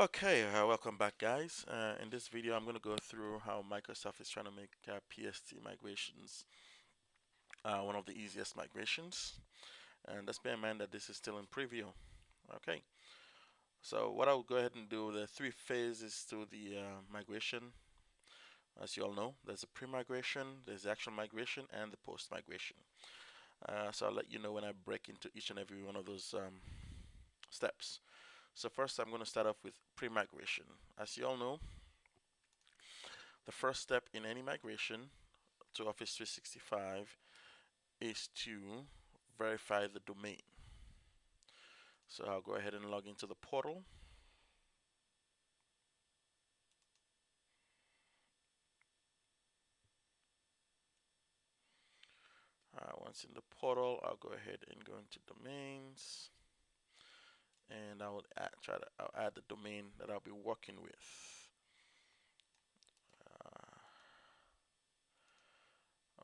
Okay, welcome back, guys. In this video, I'm going to go through how Microsoft is trying to make PST migrations one of the easiest migrations. And let's bear in mind that this is still in preview. Okay, so what I'll go ahead and do, there are three phases to the migration. As you all know, there's a pre-migration, there's the actual migration, and the post-migration. So I'll let you know when I break into each and every one of those steps. So first, I'm going to start off with pre-migration. As you all know, the first step in any migration to Office 365 is to verify the domain. So I'll go ahead and log into the portal. Once in the portal, I'll go ahead and go into domains, and I'll add the domain that I'll be working with.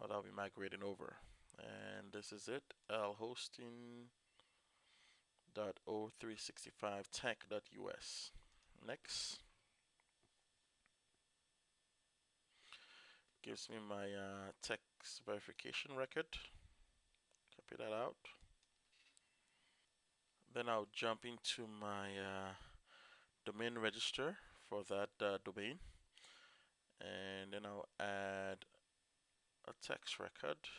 That I'll be migrating over, and this is it. lhosting.o365tech.us. Next, gives me my text verification record. Copy that out. Then I'll jump into my domain register for that domain, and then I'll add a text record.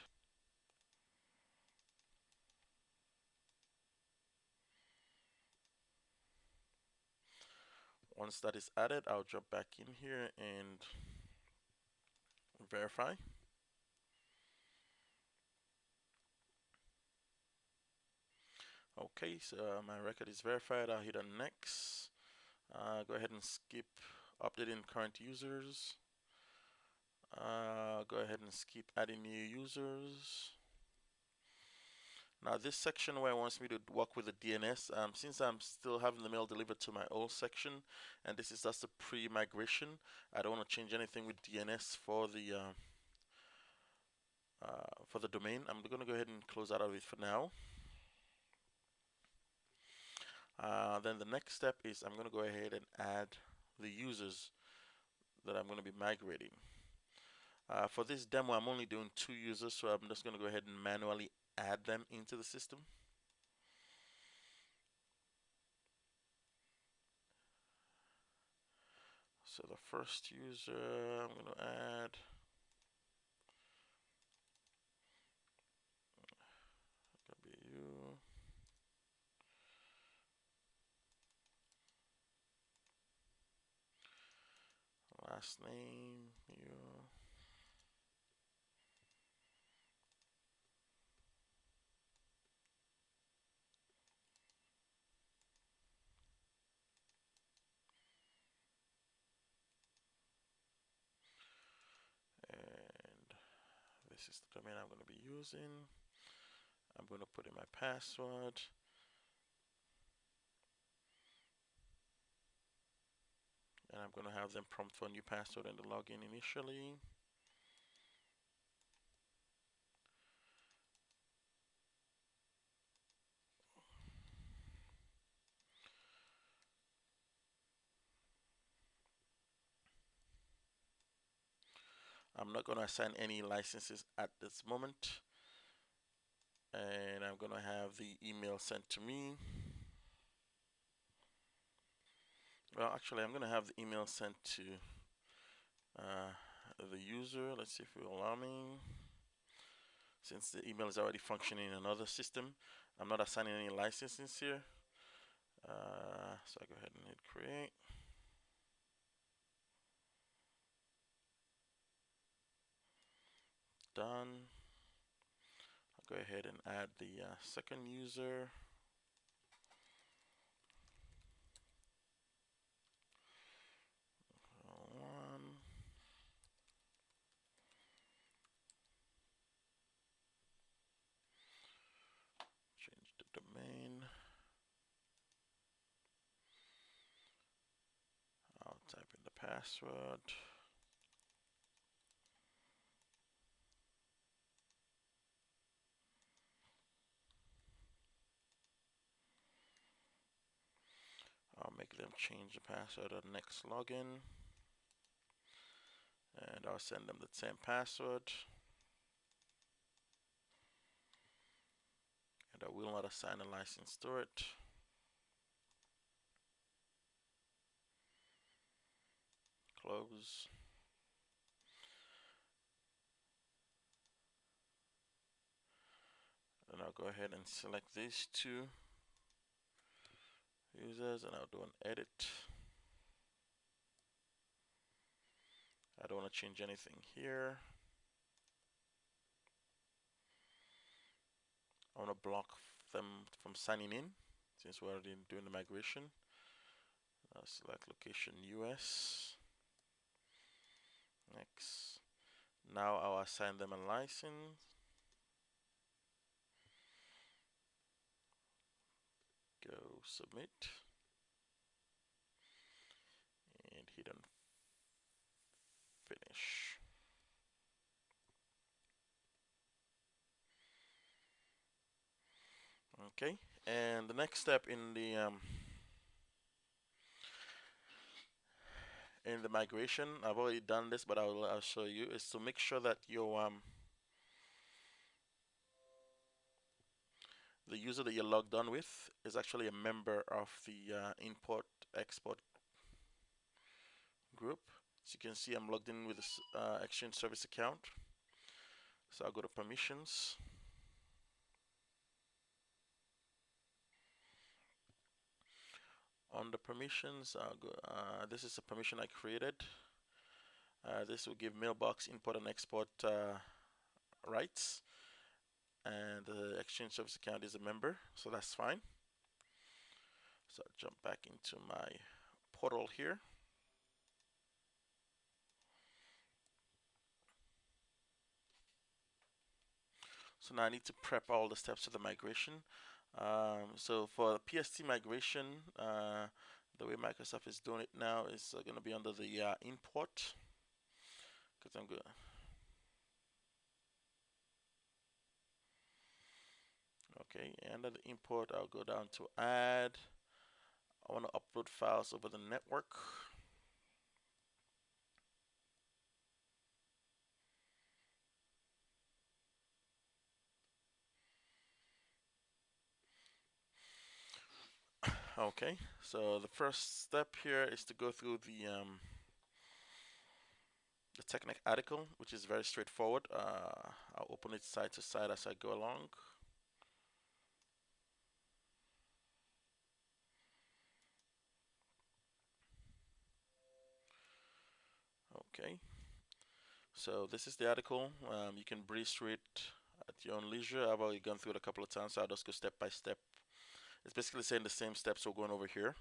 Once that is added, I'll jump back in here and verify. Okay, so my record is verified. I'll hit on next. Go ahead and skip updating current users. Go ahead and skip adding new users. Now this section where it wants me to work with the DNS, since I'm still having the mail delivered to my old section, and this is just a pre-migration, I don't want to change anything with DNS for the domain. I'm going to go ahead and close out of it for now. Then the next step is I'm going to go ahead and add the users that I'm going to be migrating. For this demo, I'm only doing 2 users, so I'm just going to go ahead and manually add them into the system. So the first user I'm going to add, gonna be you. Last name, you. And this is the domain I'm going to be using. I'm going to put in my password. And I'm going to have them prompt for a new password and the login initially. I'm not going to assign any licenses at this moment. And I'm going to have the email sent to me. Well, actually, I'm going to have the email sent to the user. Let's see if it will allow me. Since the email is already functioning in another system, I'm not assigning any licenses here. So I go ahead and hit create. Done. I'll go ahead and add the second user. One. Change the domain. I'll type in the password. I'll make Make them change the password on next login, and I'll send them the same password, and I will not assign a license to it. Close. And I'll go ahead and select these two users, and I'll do an edit. I don't want to change anything here. I want to block them from signing in since we're already doing the migration. I'll select location US. Next. Now I'll assign them a license. Go submit. And hit on finish. Okay, and the next step in the migration, I've already done this, but I'll show you, is to make sure that your the user that you're logged on with is actually a member of the import export group. So you can see I'm logged in with this Exchange Service account. So I'll go to permissions. On the permissions, I'll go, this is a permission I created. This will give mailbox import and export rights. And the Exchange Service account is a member, so that's fine. So I'll jump back into my portal here. So now I need to prep all the steps of the migration. So for PST migration, the way Microsoft is doing it now is going to be under the import. Because I'm good. Okay, under the import, I'll go down to add. I want to upload files over the network. Okay, so the first step here is to go through the Technic article, which is very straightforward. I'll open it side to side as I go along. Okay, so this is the article. You can breeze through it at your own leisure. I've already gone through it a couple of times, so I'll just go step by step. It's basically saying the same steps we're going over here.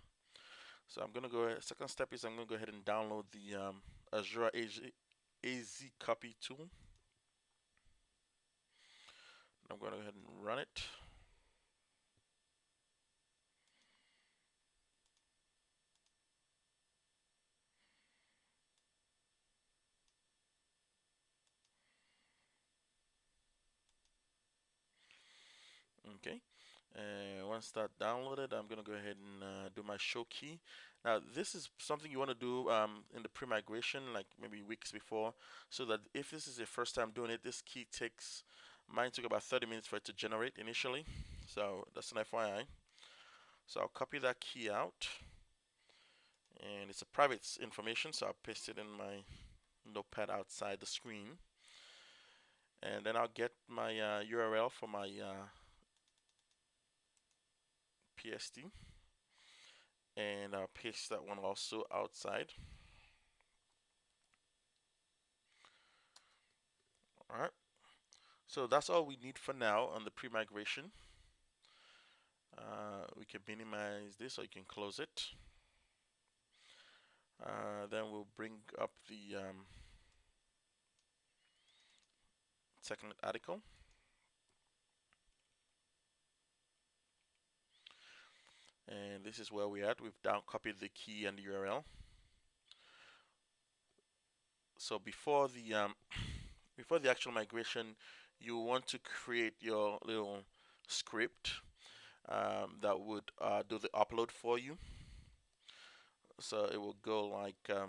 So I'm gonna go ahead, second step is I'm gonna go ahead and download the Azure AZ copy tool. I'm gonna go ahead and run it. Okay, once that downloaded, I'm gonna go ahead and do my show key. Now, this is something you want to do in the pre-migration, like maybe weeks before, so that if this is your first time doing it, this key takes, mine took about 30 minutes for it to generate initially, so that's an FYI. So I'll copy that key out, and it's a private information, so I'll paste it in my notepad outside the screen, and then I'll get my URL for my PST, and I'll paste that one also outside. Alright, so that's all we need for now on the pre-migration. We can minimize this, or you can close it. Then we'll bring up the second article. And this is where we're at. We've down copied the key and the URL. So before the actual migration, you want to create your little script that would do the upload for you. So it will go like, let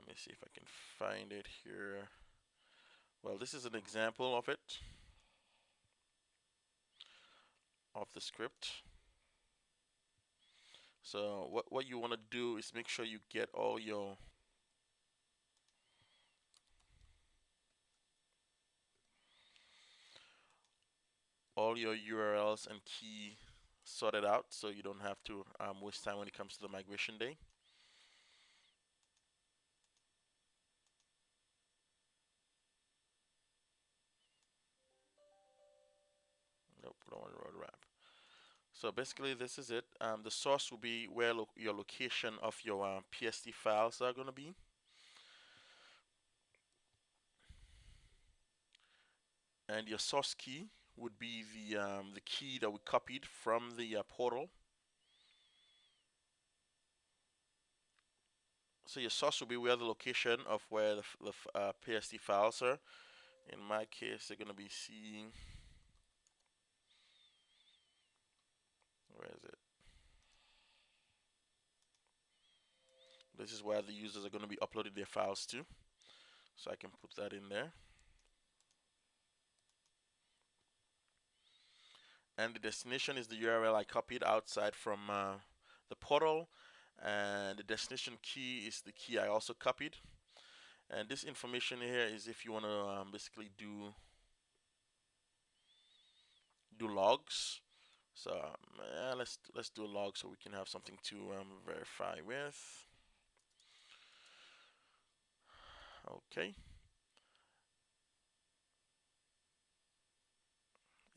me see if I can find it here. Well, this is an example of it, of the script. So what you want to do is make sure you get all your URLs and key sorted out, so you don't have to waste time when it comes to the migration day. Nope, we don't want to road wrap. So basically, this is it. The source will be where your location of your PST files are going to be. And your source key would be the key that we copied from the portal. So your source will be where the location of where the PST files are. In my case, they're going to be seeing, where is it? This is where the users are going to be uploading their files to. So I can put that in there. And the destination is the URL I copied outside from the portal. And the destination key is the key I also copied. And this information here is if you want to basically do logs. So let's do a log so we can have something to verify with. Okay.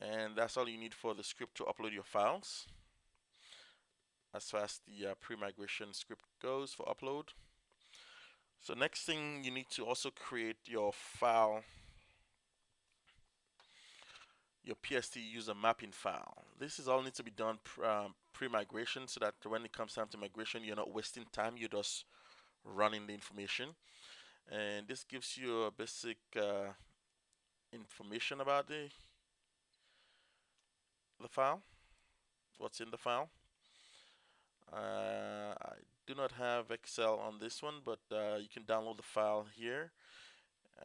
And that's all you need for the script to upload your files. As far as the pre-migration script goes for upload. So next thing, you need to also create your file, your PST user mapping file. This is all needs to be done pre-migration, so that when it comes time to migration, you're not wasting time, you're just running the information. And this gives you a basic information about the file, what's in the file. I do not have Excel on this one, but you can download the file here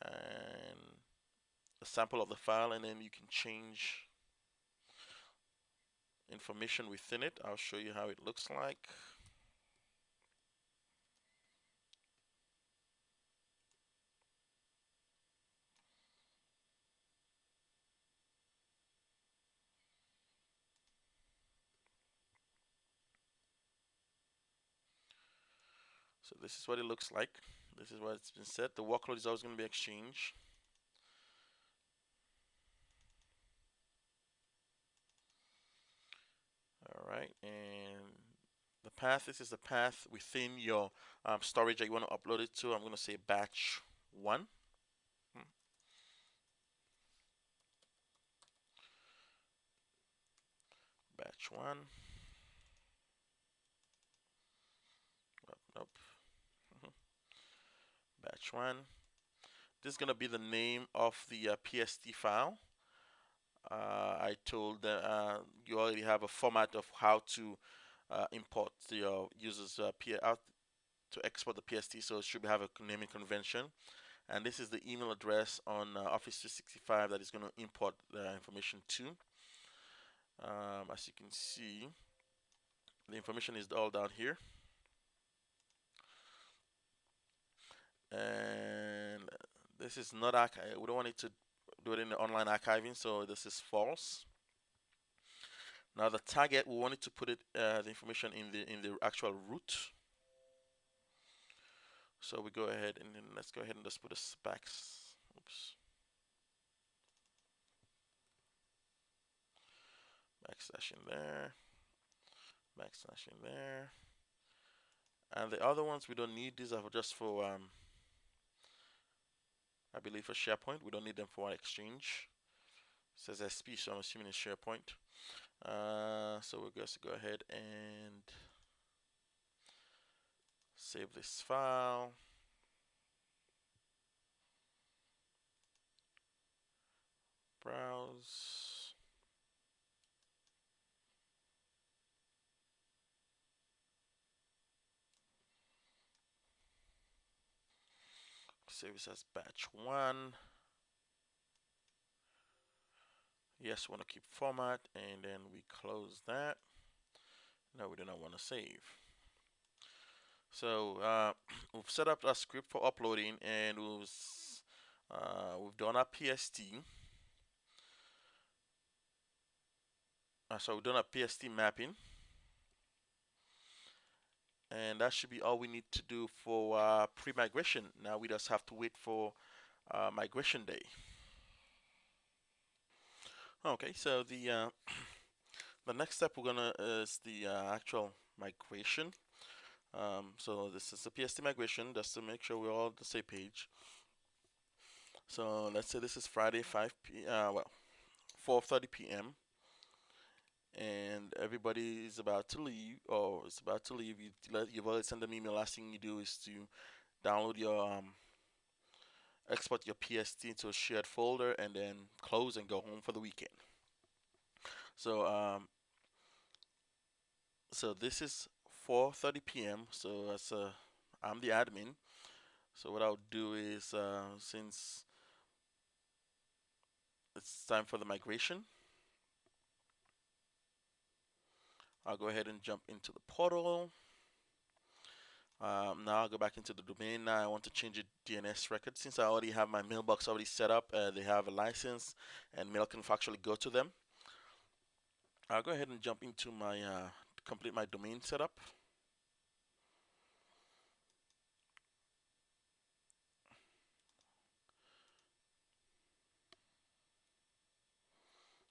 and a sample of the file, and then you can change information within it. I'll show you how it looks like. So this is what it looks like. This is what it's been set. The workload is always going to be Exchange. All right, and the path, this is the path within your storage that you want to upload it to. I'm going to say batch 1. Batch 1. Oh, nope. Batch 1. This is going to be the name of the PST file. I told you already have a format of how to import your users out to export the PST, so it should have a naming convention. And this is the email address on Office 365 that is going to import the information to. As you can see, the information is all down here. And this is not we don't want it to do it in the online archiving, so this is false. Now the target, we wanted to put it the information in the actual root. So we go ahead and then let's go ahead and just put a specs. Oops. Backslash in there. Backslash in there. And the other ones we don't need. These are just for I believe for SharePoint. We don't need them for Exchange. It says SP, so I'm assuming it's SharePoint. So we're going to go ahead and save this file. Browse. save this as batch 1. Yes, we want to keep format, and then we close that. No, we do not want to save. So we've set up a script for uploading, and we've done our PST. So we've done a PST mapping, and that should be all we need to do for pre-migration. Now we just have to wait for migration day. Okay, so the next step we're gonna is the actual migration. So this is the PST migration, just to make sure we're all on the same page. So let's say this is Friday, 4:30 p.m. and everybody is about to leave, or is about to leave. You've already sent them email. Last thing you do is to download your export your PST into a shared folder, and then close and go home for the weekend. So so this is 4:30 p.m. So I'm the admin. So what I'll do is since it's time for the migration, I'll go ahead and jump into the portal. Now I'll go back into the domain. Now I want to change the DNS record. Since I already have my mailbox already set up, they have a license and mail can actually go to them. I'll go ahead and jump into my complete my domain setup.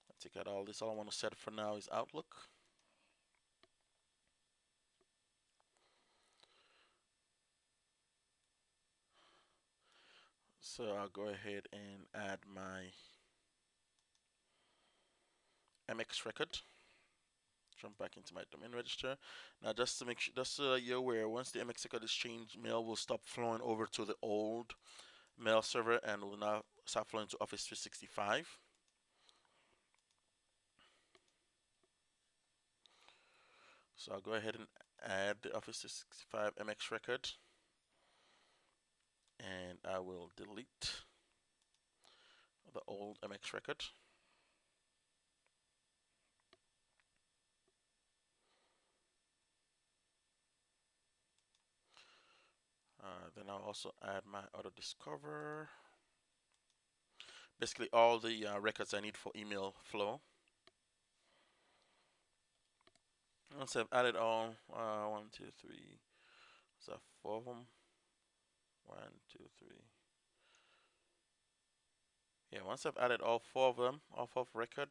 I'll take out all this. All I want to set for now is Outlook. So I'll go ahead and add my MX record. Jump back into my domain register. Now, just to make sure, just so you're aware, once the MX record is changed, mail will stop flowing over to the old mail server and will now start flowing to Office 365. So I'll go ahead and add the Office 365 MX record, and I will delete the old MX record. Then I'll also add my auto discover. Basically all the records I need for email flow. Once I've added all, 1, 2, 3, so 4 of them. 1, 2, 3. Yeah, once I've added all 4 of them, all 4 record,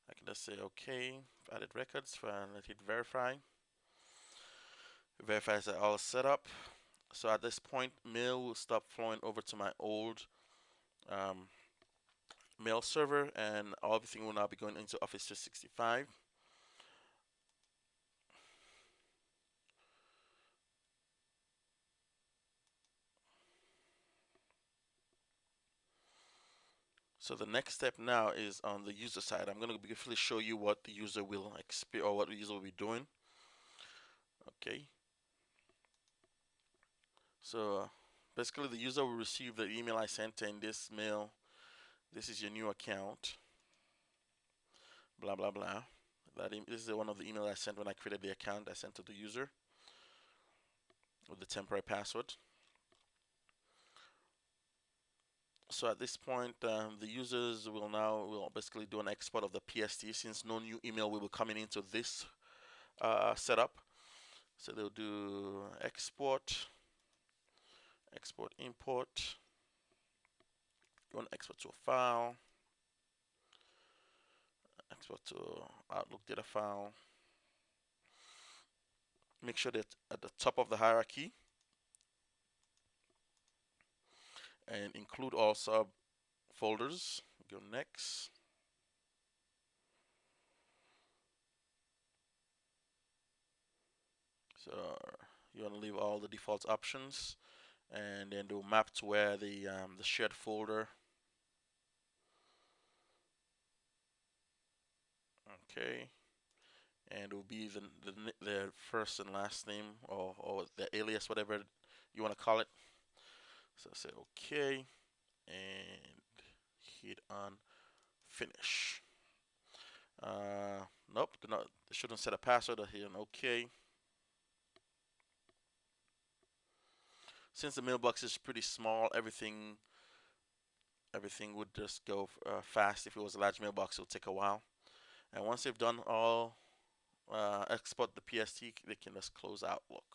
I can just say okay. I've added records, and let it verify. It verifies that all is set up. So at this point, mail will stop flowing over to my old mail server, and everything will now be going into Office 365. So the next step now is on the user side. I'm going to briefly show you what the user will experience, or what the user will be doing. Okay. So basically, the user will receive the email I sent in this mail. This is your new account. Blah blah blah. This is one of the emails I sent when I created the account. I sent to the user with the temporary password. So at this point, the users will basically do an export of the PST, since no new email will be coming into this setup. So they'll do export, import. You want to export to a file, export to Outlook data file. Make sure that at the top of the hierarchy, and include all subfolders. Go next. So you want to leave all the default options, and then do map to where the shared folder. Okay, and it will be the first and last name, or the alias, whatever you want to call it. So say OK and hit on finish. Nope, they shouldn't set a password. I hit on OK. Since the mailbox is pretty small, everything would just go fast. If it was a large mailbox, it would take a while. And once they've done all, export the PST, they can just close Outlook.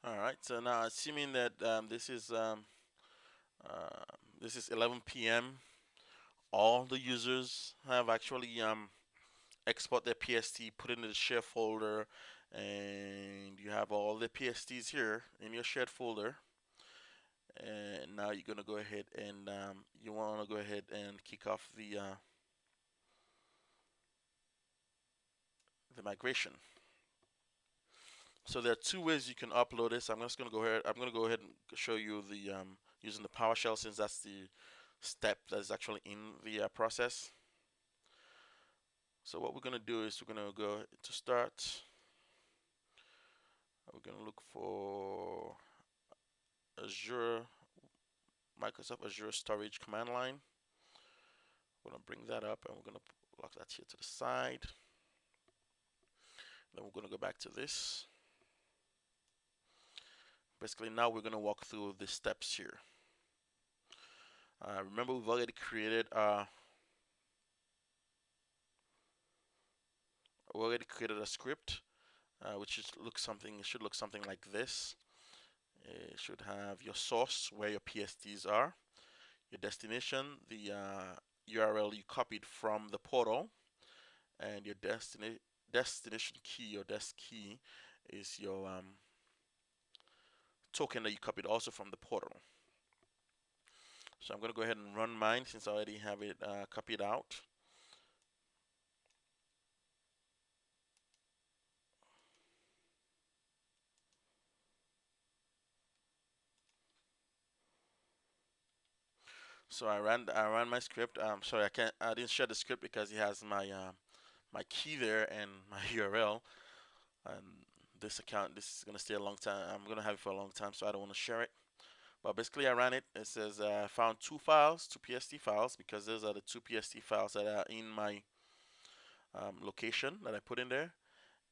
All right. So now, assuming that uh, this is 11 p.m., all the users have actually export their PST, put it in the share folder, and you have all the PSTs here in your shared folder. And now you're gonna go ahead and you want to go ahead and kick off the migration. So there are two ways you can upload this. I'm just gonna go ahead. I'm gonna go ahead and show you the using the PowerShell, since that's the step that is actually in the process. So what we're gonna do is we're gonna go to start. We're gonna look for Azure, Microsoft Azure Storage command line. We're gonna bring that up and we're gonna lock that here to the side. Then we're gonna go back to this. Basically, now we're gonna walk through the steps here. Remember, we've already created a script, which is it should look something like this. It should have your source, where your PSTs are, your destination, the URL you copied from the portal, and your destination key or desk key is your token that you copied also from the portal. So I'm going to go ahead and run mine since I already have it copied out. So I ran my script. Sorry, I didn't share the script because it has my key there and my URL. And this is gonna stay a long time. I'm gonna have it for a long time, so I don't want to share it. But basically, I ran it. It says I found two PST files, because those are the two PST files that are in my location that I put in there,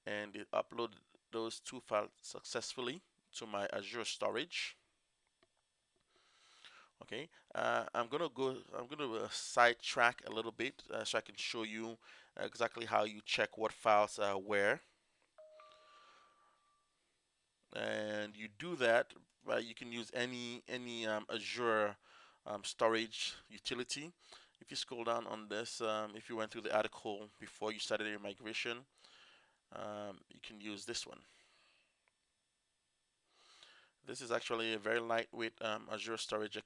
and it uploaded those two files successfully to my Azure storage. Okay, I'm gonna sidetrack a little bit so I can show you exactly how you check what files are where. And you do that by, you can use any Azure storage utility. If you scroll down on this, if you went through the article before you started your migration, you can use this one. This is actually a very lightweight Azure Storage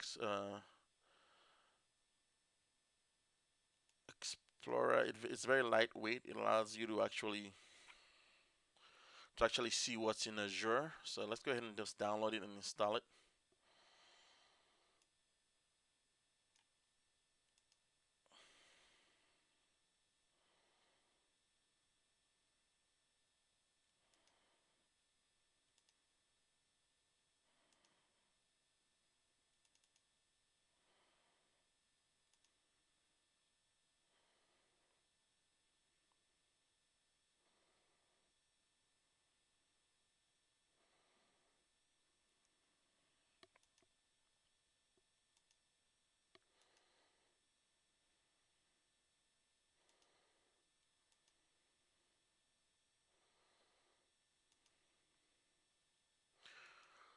Explorer. It's very lightweight. It allows you to actually see what's in Azure. So let's go ahead and just download it and install it.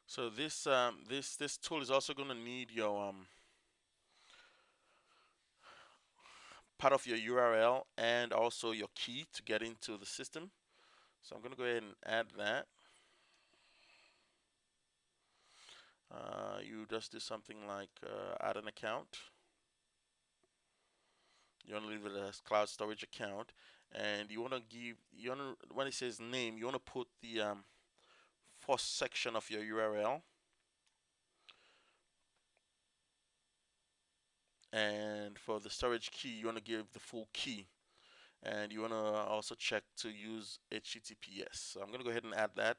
So this tool is also going to need your part of your URL and also your key to get into the system. So I'm going to go ahead and add that. You just do something like add an account. You want to leave it as cloud storage account, and you want to when it says name, you want to put the first section of your URL, and for the storage key, you want to give the full key, and you want to also check to use HTTPS. So I'm going to go ahead and add that.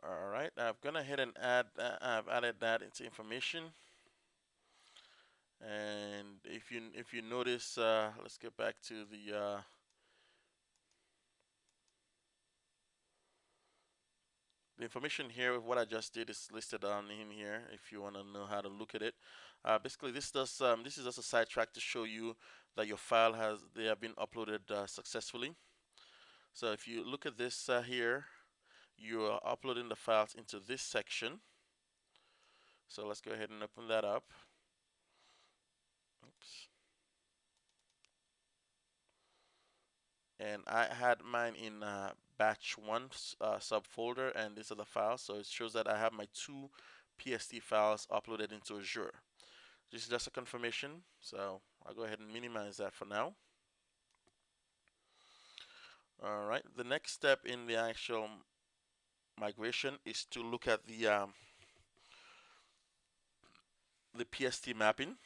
All right, I've gone ahead and I've added that into information. And if you notice, let's get back to the information here. What I just did is listed on in here. If you want to know how to look at it, basically this is just a sidetrack to show you that your file they have been uploaded successfully. So if you look at this here, you are uploading the files into this section. So let's go ahead and open that up. Oops. And I had mine in batch 1 subfolder, and these are the files. So it shows that I have my 2 PST files uploaded into Azure. This is just a confirmation, so I'll go ahead and minimize that for now. All right, the next step in the actual migration is to look at the PST mapping.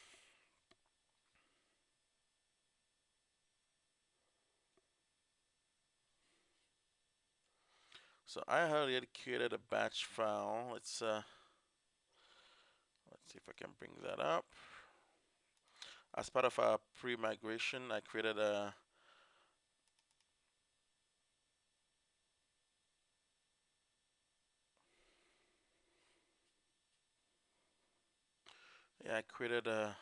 So I already created a batch file. Let's see if I can bring that up. As part of our pre-migration, I created a I created a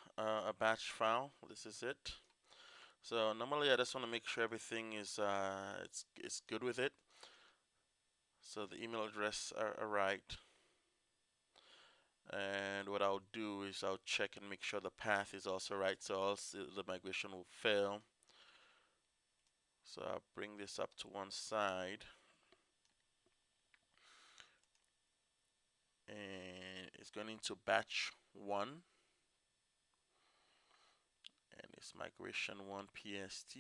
batch file. This is it. So normally I just want to make sure everything is it's good with it. So the email address are right. And what I'll do is I'll check and make sure the path is also right, so else the migration will fail. So I'll bring this up to one side, and it's going into batch 1, and it's migration 1 PST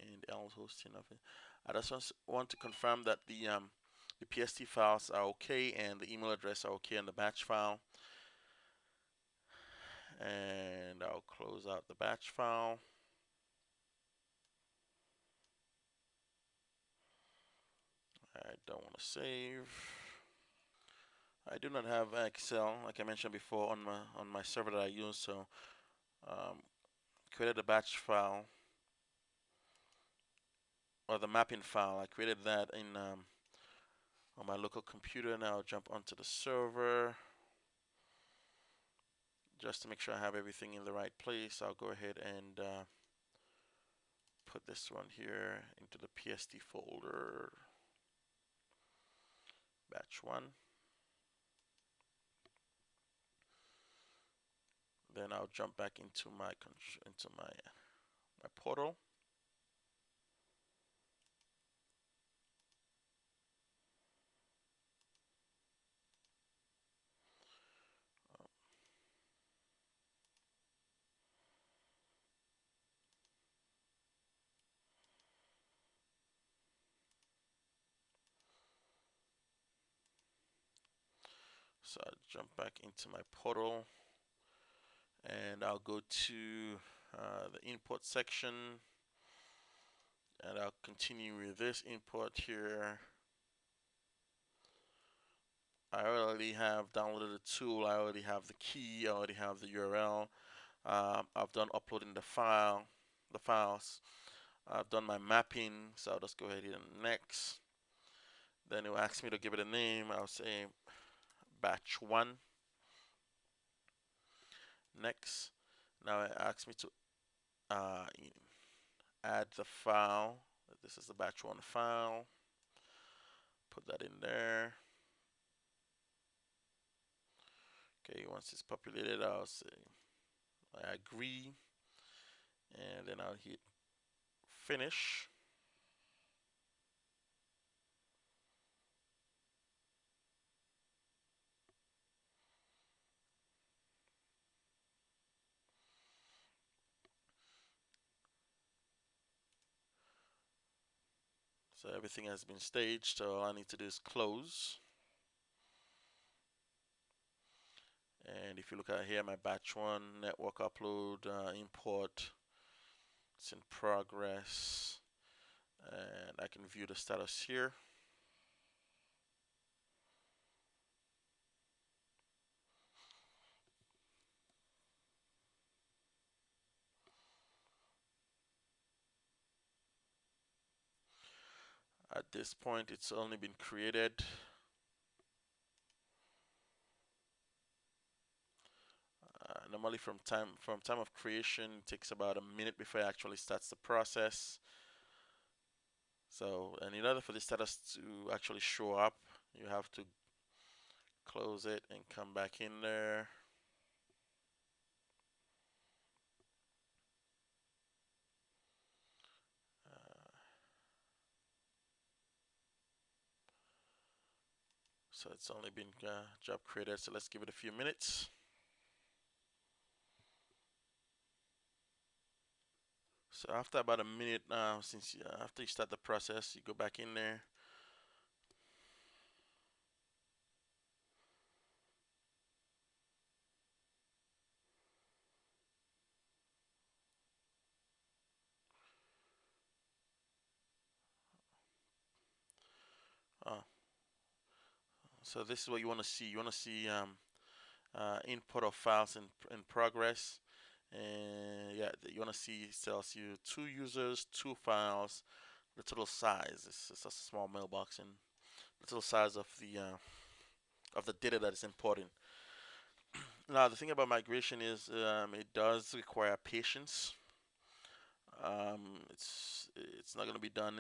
and L hosting of it. I just want to confirm that the PST files are okay and the email address are okay in the batch file. And I'll close out the batch file. I don't want to save. I do not have Excel, like I mentioned before, on my server that I use. So um, created a batch file or the mapping file. I created that in on my local computer. Now I'll jump onto the server just to make sure I have everything in the right place. I'll go ahead and put this one here into the PST folder, batch 1. Then I'll jump back into my portal. So I'll jump back into my portal, and I'll go to the import section, and I'll continue with this import here. I already have downloaded the tool. I already have the key. I already have the URL. I've done uploading the files. I've done my mapping, so I'll just go ahead and next. Then it will ask me to give it a name. I'll say batch 1. Next. Now it asks me to add the file. This is the batch 1 file. Put that in there. Okay, once it's populated, I'll say I agree, and then I'll hit finish. So everything has been staged, so all I need to do is close. And if you look at here, my batch 1 network upload import, it's in progress, and I can view the status here. At this point, it's only been created. Normally, from time of creation, it takes about a minute before it actually starts the process. So, and in order for the status to actually show up, you have to close it and come back in there. So it's only been job created. So let's give it a few minutes. So after about a minute now, after you start the process, you go back in there. Uh, so this is what you want to see. You want to see input of files in progress. And yeah, you want to see it tells you 2 users, 2 files, the total size. It's a small mailbox and the total size of the data that is important. Now the thing about migration is it does require patience. It's not going to be done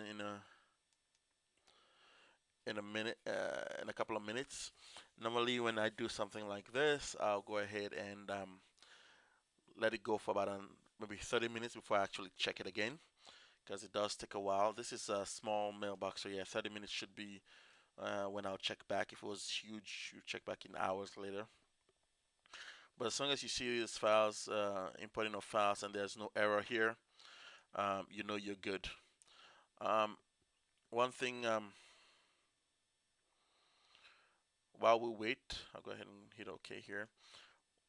in a minute, in a couple of minutes. Normally, when I do something like this, I'll go ahead and let it go for about maybe 30 minutes before I actually check it again, because it does take a while. This is a small mailbox, so yeah, 30 minutes should be when I'll check back. If it was huge, you check back in hours later. But as long as you see these files, importing of files, and there's no error here, you know you're good. Um, one thing, while we wait, I'll go ahead and hit OK here.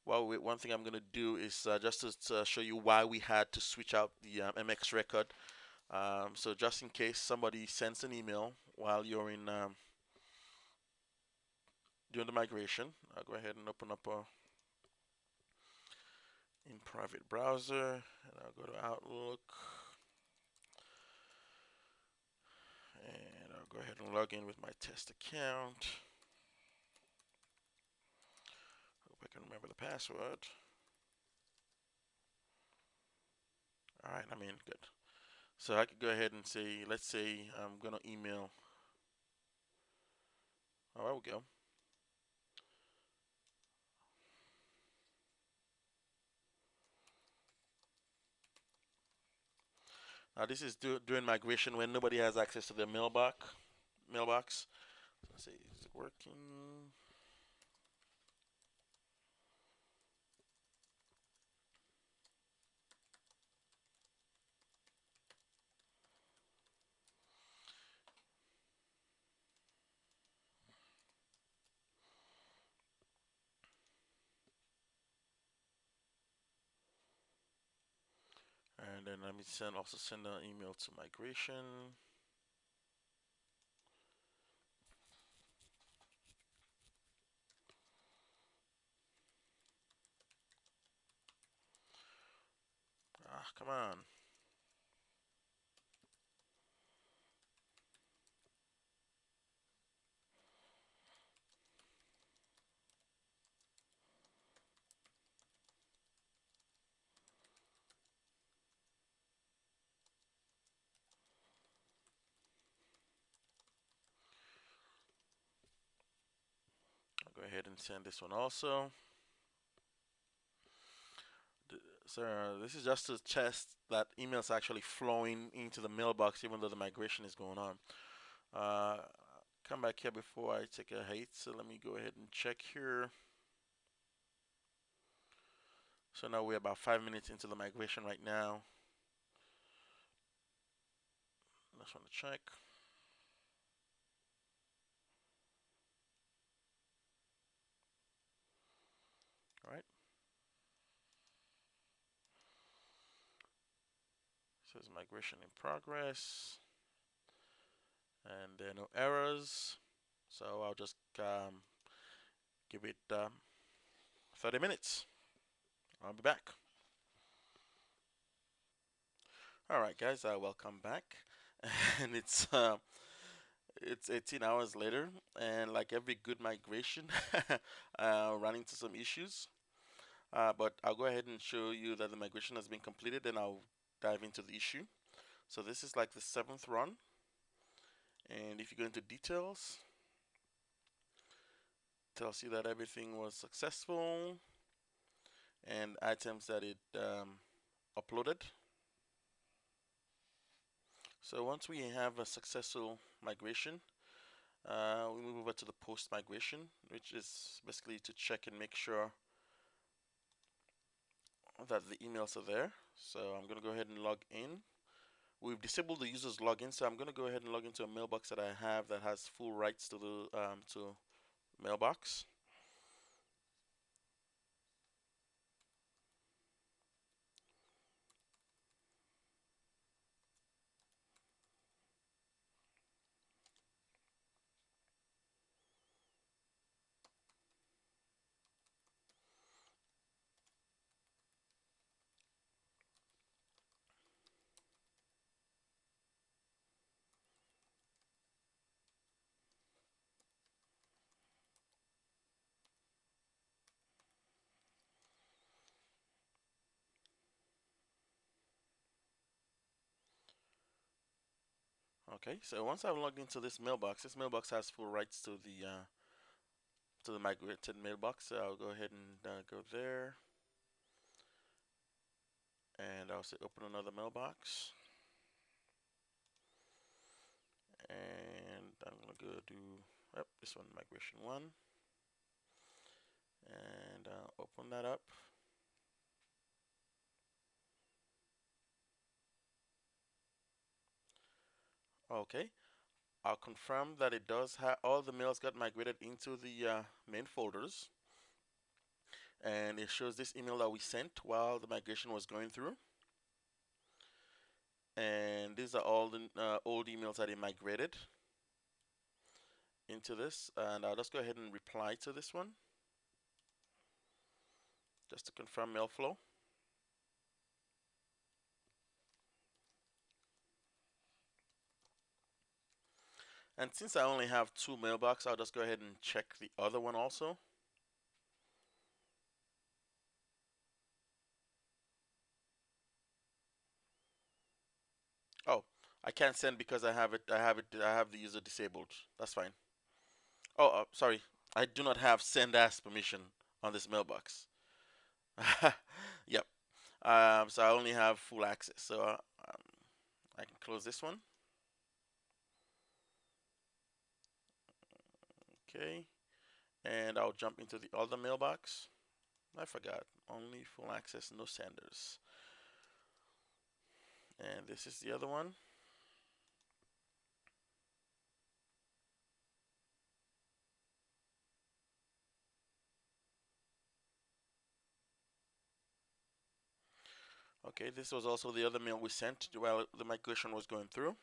While we wait, one thing I'm going to do is just to show you why we had to switch out the MX record. So just in case somebody sends an email while you're doing the migration, I'll go ahead and open up in private browser, and I'll go to Outlook, and I'll go ahead and log in with my test account. Hope I can remember the password. All right, I'm in. Good. So I could go ahead and say, let's say I'm gonna email. Oh, there we go. Now this is during migration when nobody has access to their Mailbox. Let's see, is it working? And then let me also send an email to migration. Ah, come on. I'll go ahead and send this one also. So this is just to test that emails are actually flowing into the mailbox even though the migration is going on. Uh, come back here before I take a hit. So let me go ahead and check here. So now we're about 5 minutes into the migration right now. Just want to check. All right. Says migration in progress, and there are no errors. So I'll just give it 30 minutes. I'll be back. All right, guys, welcome back. And It's 18 hours later, and like every good migration, run into some issues. But I'll go ahead and show you that the migration has been completed, and I'll dive into the issue. So this is like the seventh run, and if you go into details, it tells you that everything was successful and items that it uploaded. So once we have a successful migration, we move over to the post migration, which is basically to check and make sure that the emails are there. So I'm going to go ahead and log in. We've disabled the user's login, so I'm going to go ahead and log into a mailbox that I have that has full rights to the to mailbox. Okay, so once I've logged into this mailbox has full rights to the migrated mailbox. So I'll go ahead and go there, and I'll say open another mailbox, and I'm gonna go do this one, migration one, and open that up. Okay, I'll confirm that it does have all the mails got migrated into the main folders, and it shows this email that we sent while the migration was going through. And these are all the old emails that it migrated into this. And I'll just go ahead and reply to this one just to confirm mail flow. And since I only have two mailboxes, I'll just go ahead and check the other one also. Oh, I can't send because I have the user disabled. That's fine. Oh, sorry. I do not have send as permission on this mailbox. Yep. So I only have full access. So I can close this one. Okay. And I'll jump into the other mailbox. I forgot. Only full access, no senders. And this is the other one. Okay, this was also the other mail we sent while the migration was going through.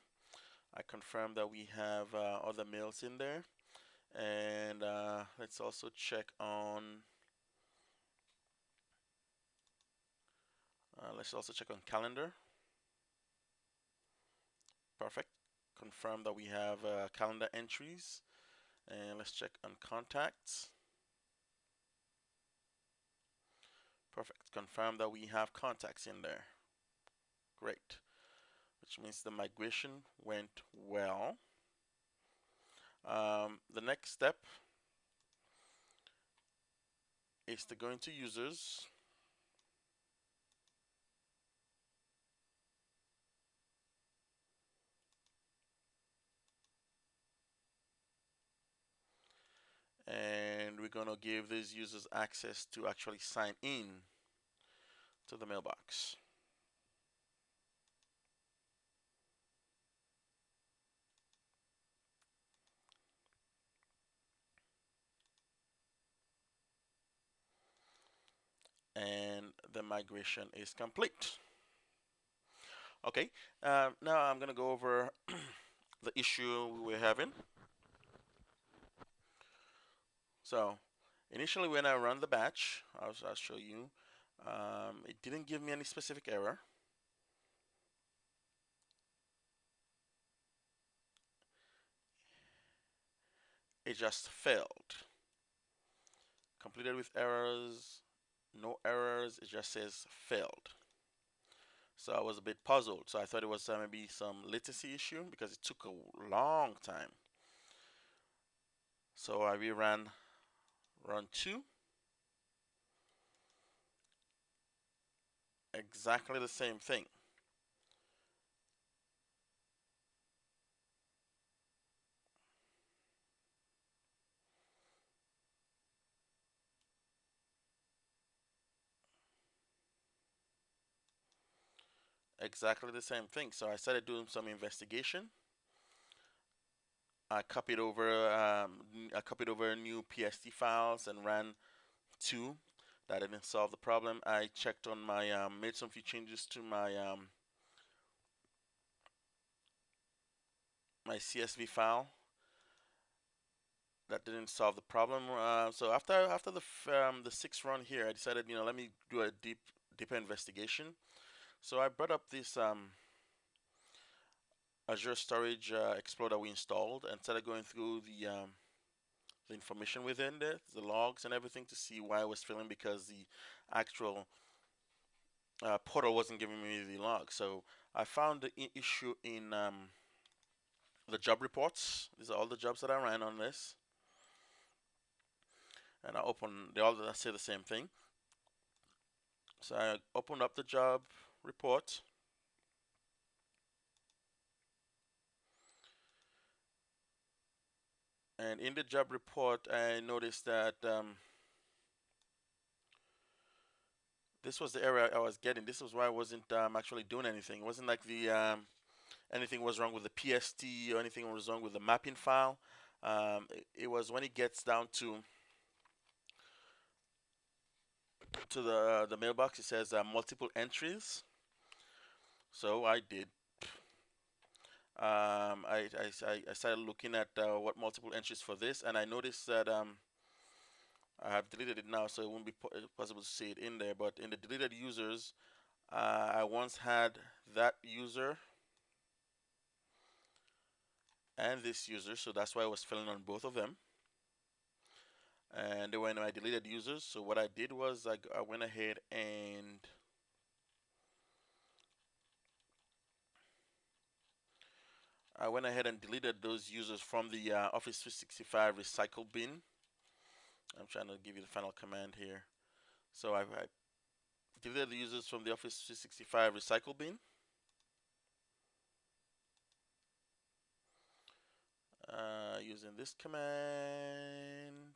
I confirm that we have other mails in there. And let's also check on calendar. Perfect. Confirm that we have calendar entries. And let's check on contacts. Perfect. Confirm that we have contacts in there. Great. Which means the migration went well. The next step is to go into users, and we're going to give these users access to actually sign in to the mailbox. And the migration is complete. Okay, now I'm going to go over the issue we were having. So initially when I run the batch, I'll show you, it didn't give me any specific error. it just failed. Completed with errors, no errors, it just says failed. So I was a bit puzzled. So I thought it was maybe some latency issue because it took a long time. So I reran run 2, exactly the same thing. Exactly the same thing. So I started doing some investigation. I copied over new PST files and ran 2. That didn't solve the problem. I checked on my made some few changes to my CSV file. That didn't solve the problem. So after the 6th run here, I decided, let me do a deeper investigation. So I brought up this Azure Storage Explorer we installed and started going through the information within it, the logs and everything, to see why I was failing, because the actual portal wasn't giving me the log. So I found the issue in the job reports. These are all the jobs that I ran on this, and they all say the same thing. So I opened up the job report, and in the job report I noticed that this was the error I was getting. This was why I wasn't actually doing anything. It wasn't like anything was wrong with the PST or anything was wrong with the mapping file. It was when it gets down to the mailbox. It says multiple entries. So I did. I started looking at what multiple entries for this, and I noticed that I have deleted it now, so it won't be possible to see it in there. But in the deleted users, I once had that user and this user, so that's why I was filling on both of them. And they were in my deleted users. So what I did was I went ahead and deleted those users from the Office 365 recycle bin. I'm trying to give you the final command here. So I deleted the users from the Office 365 recycle bin. Using this command.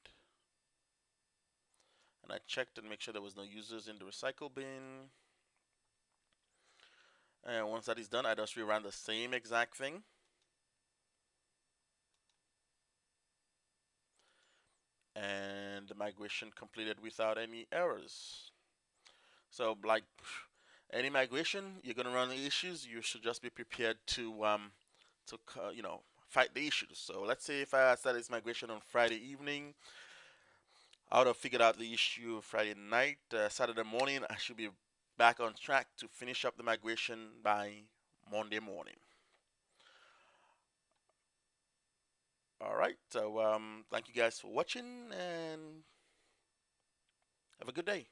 And I checked and make sure there was no users in the recycle bin. And once that is done, I just rerun the same exact thing. And the migration completed without any errors. So like any migration, you're gonna run issues. You should just be prepared to fight the issues. So let's say if I started this migration on Friday evening, I would have figured out the issue Friday night. Saturday morning, I should be back on track to finish up the migration by Monday morning. All right. So thank you guys for watching, and have a good day.